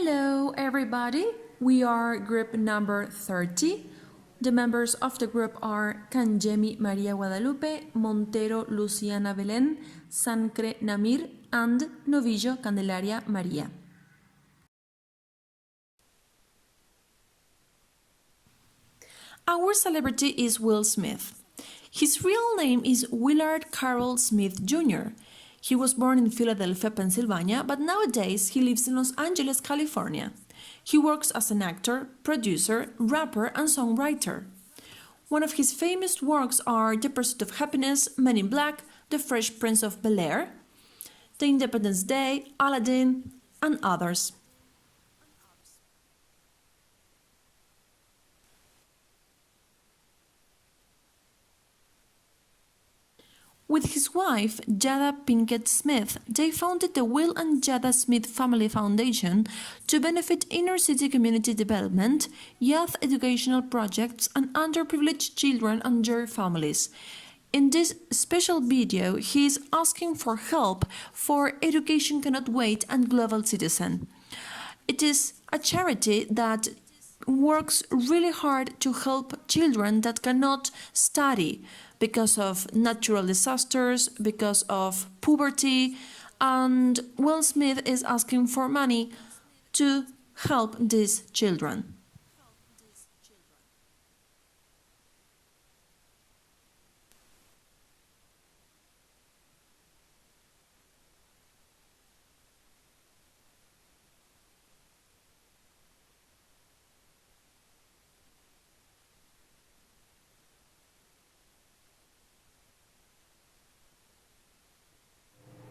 Hello everybody, we are group number 30. The members of the group are Kanjemi Maria Guadalupe, Montero Luciana Belén, Sancre Namir, and Novillo Candelaria Maria. Our celebrity is Will Smith. His real name is Willard Carroll Smith Jr. He was born in Philadelphia, Pennsylvania, but nowadays he lives in Los Angeles, California. He works as an actor, producer, rapper, and songwriter. One of his famous works are The Pursuit of Happiness, Men in Black, The Fresh Prince of Bel-Air, The Independence Day, Aladdin, and others. With his wife, Jada Pinkett Smith, they founded the Will and Jada Smith Family Foundation to benefit inner-city community development, youth educational projects, and underprivileged children and their families. In this special video, he is asking for help for Education Cannot Wait and Global Citizen. It is a charity that works really hard to help children that cannot study because of natural disasters, because of poverty, and Will Smith is asking for money to help these children.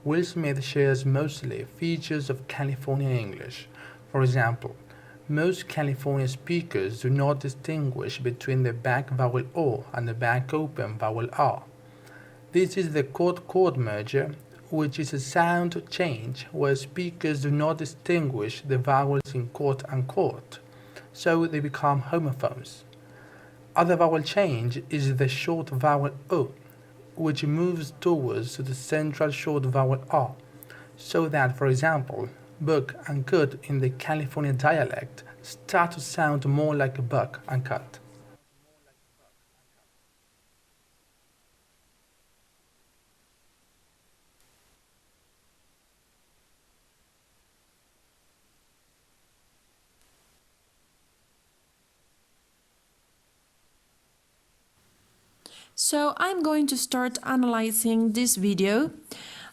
Will Smith shares mostly features of California English. For example, most California speakers do not distinguish between the back vowel O and the back open vowel R. This is the chord merger, which is a sound change where speakers do not distinguish the vowels in quote and quote, so they become homophones. Other vowel change is the short vowel O, which moves towards the central short vowel R, so that, for example, book and good in the California dialect start to sound more like buck and cut. So I'm going to start analyzing this video.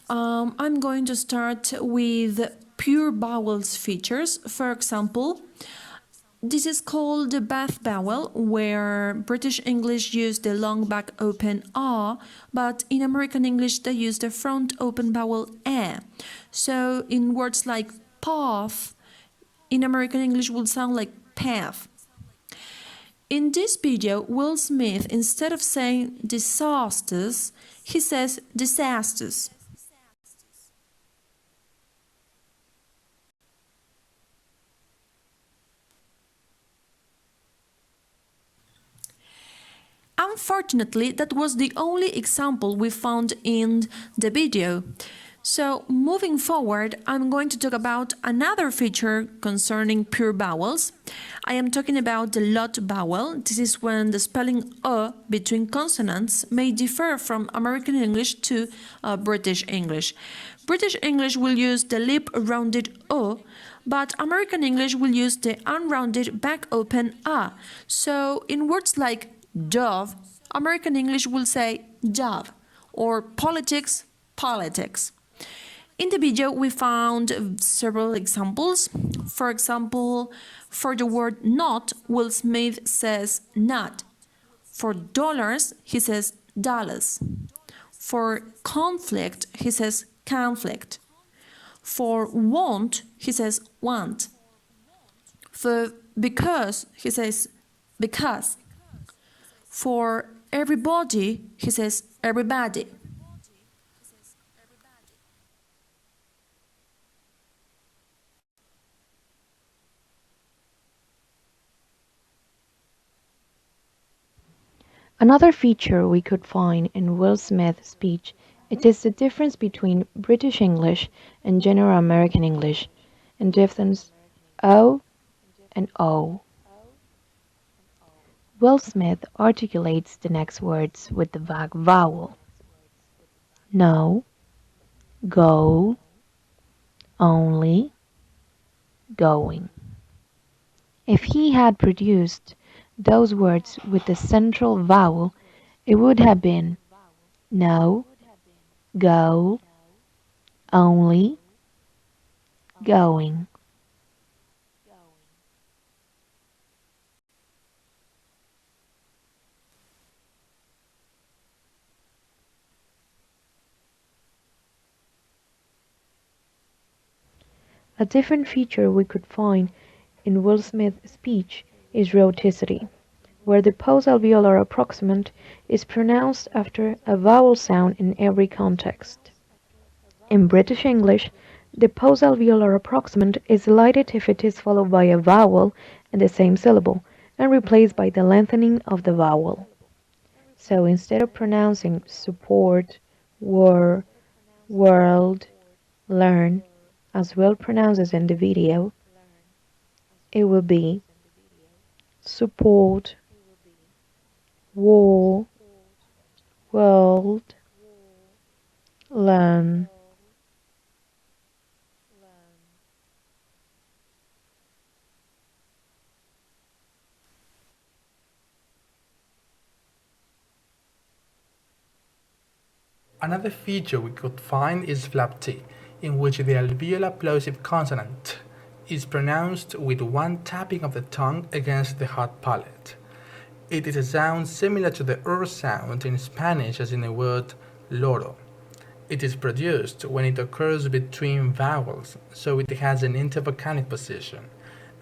I'm going to start with pure vowels features. For example, this is called the bath vowel, where British English use the long back open A, but in American English they use the front open vowel E. So in words like path, in American English will sound like path. In this video, Will Smith, instead of saying disasters, he says disasters. Unfortunately, that was the only example we found in the video. So, moving forward, I'm going to talk about another feature concerning pure vowels. I am talking about the lot vowel. This is when the spelling O between consonants may differ from American English to British English. British English will use the lip-rounded O, but American English will use the unrounded back-open A. So, in words like dove, American English will say dove, or politics, politics. In the video, we found several examples. For example, for the word not, Will Smith says not. For dollars, he says dollars. For conflict, he says conflict. For want, he says want. For because, he says because. For everybody, he says everybody. Another feature we could find in Will Smith's speech it is the difference between British English and general American English, and difference O and O. Will Smith articulates the next words with the vague vowel. No, go, only, going. If he had produced those words with the central vowel, it would have been no, go, only, going. A different feature we could find in Will Smith's speech is rhoticity, where the post-alveolar approximant is pronounced after a vowel sound in every context. In British English, the post-alveolar approximant is deleted if it is followed by a vowel in the same syllable and replaced by the lengthening of the vowel. So instead of pronouncing support, war, world, learn, as Will pronounces in the video, it will be support, war, world, learn. Another feature we could find is flap T, in which the alveolar plosive consonant is pronounced with one tapping of the tongue against the hard palate. It is a sound similar to the R sound in Spanish as in the word loro. It is produced when it occurs between vowels, so it has an intervocalic position,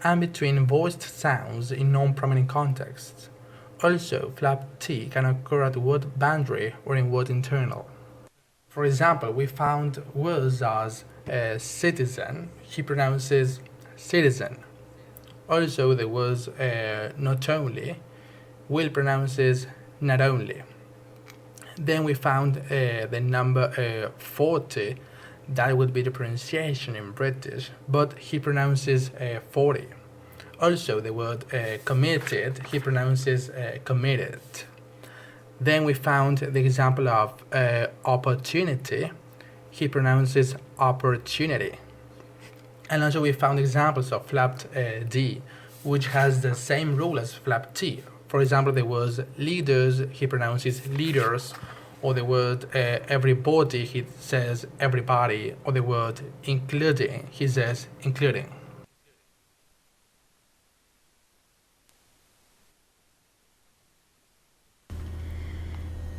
and between voiced sounds in non-prominent contexts. Also, flap T can occur at word boundary or in word internal. For example, we found words as citizen, he pronounces citizen. Also, the words not only, Will pronounces not only. Then we found the number 40, that would be the pronunciation in British, but he pronounces 40. Also, the word committed, he pronounces committed. Then we found the example of opportunity, he pronounces opportunity. And also we found examples of flapped D, which has the same rule as flap T. For example, the words leaders, he pronounces leaders, or the word everybody, he says everybody, or the word including, he says including.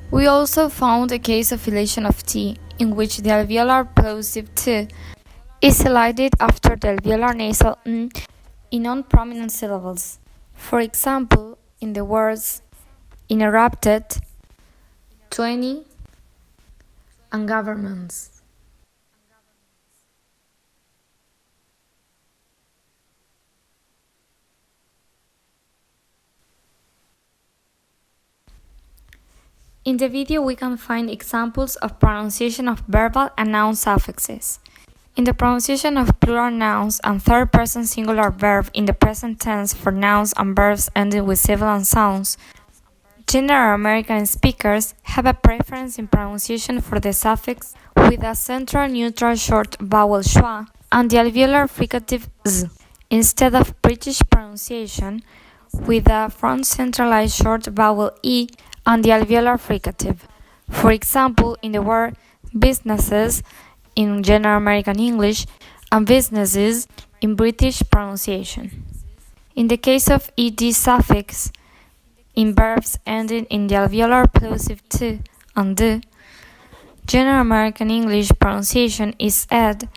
We also found a case of elation of T, in which the alveolar plosive T is elided after the alveolar nasal N in non-prominent syllables. For example, in the words interrupted, 20, and governments. In the video we can find examples of pronunciation of verbal and noun suffixes. In the pronunciation of plural nouns and third-person singular verb in the present tense for nouns and verbs ending with sibilant sounds, general American speakers have a preference in pronunciation for the suffix with a central neutral short vowel schwa and the alveolar fricative z, instead of British pronunciation with a front centralized short vowel e and the alveolar fricative. For example, in the word businesses in general American English and businesses in British pronunciation. In the case of ed suffix in verbs ending in the alveolar plosive t and d, general American English pronunciation is ed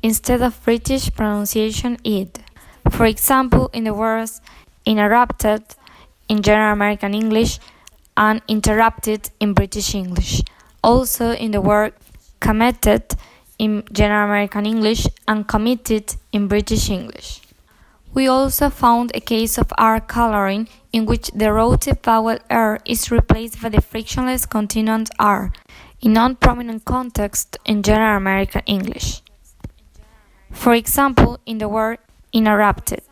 instead of British pronunciation id. For example, in the words interrupted in general American English and interrupted in British English. Also in the word committed in general American English and committed in British English. We also found a case of R coloring in which the rotative vowel R is replaced by the frictionless continuant R in non-prominent context in general American English. For example, in the word interrupted.